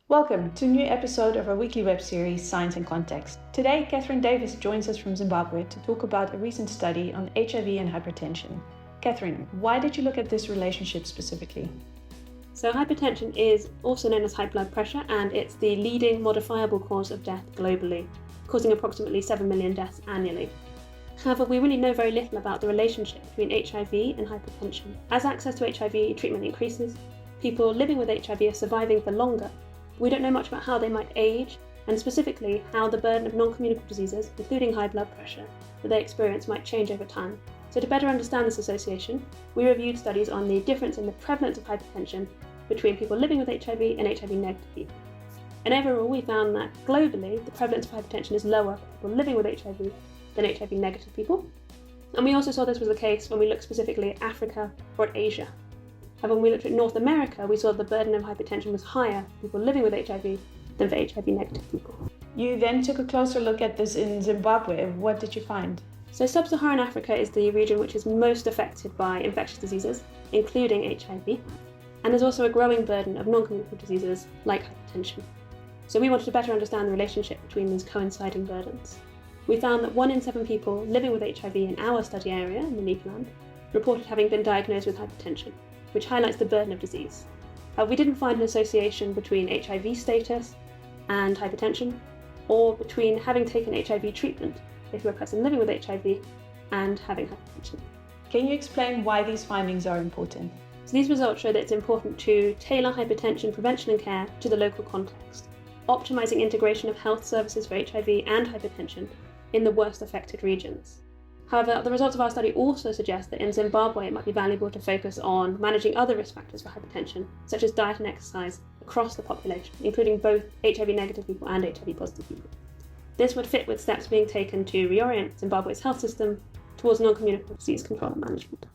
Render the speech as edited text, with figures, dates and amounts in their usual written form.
Welcome to a new episode of our weekly web series, Science in Context. Today, Katherine Davis joins us from Zimbabwe to talk about a recent study on HIV and hypertension. Katherine, why did you look at this relationship specifically? So hypertension is also known as high blood pressure, and it's the leading modifiable cause of death globally, causing approximately 7 million deaths annually. However, we really know very little about the relationship between HIV and hypertension. As access to HIV treatment increases, people living with HIV are surviving for longer. We don't know much about how they might age, and specifically how the burden of non-communicable diseases, including high blood pressure, that they experience might change over time. So to better understand this association, we reviewed studies on the difference in the prevalence of hypertension between people living with HIV and HIV-negative people. And overall, we found that globally, the prevalence of hypertension is lower for people living with HIV than HIV-negative people. And we also saw this was the case when we looked specifically at Africa or at Asia. And when we looked at North America, we saw the burden of hypertension was higher for people living with HIV than for HIV-negative people. You then took a closer look at this in Zimbabwe. What did you find? So sub-Saharan Africa is the region which is most affected by infectious diseases, including HIV, and there's also a growing burden of non-communicable diseases like hypertension. So we wanted to better understand the relationship between these coinciding burdens. We found that 1 in 7 people living with HIV in our study area, in Manicaland, reported having been diagnosed with hypertension, which highlights the burden of disease. We didn't find an association between HIV status and hypertension, or between having taken HIV treatment, if you're a person living with HIV, and having hypertension. Can you explain why these findings are important? So these results show that it's important to tailor hypertension prevention and care to the local context, optimising integration of health services for HIV and hypertension in the worst affected regions. However, the results of our study also suggest that in Zimbabwe it might be valuable to focus on managing other risk factors for hypertension, such as diet and exercise, across the population, including both HIV-negative people and HIV-positive people. This would fit with steps being taken to reorient Zimbabwe's health system towards non-communicable disease control and management.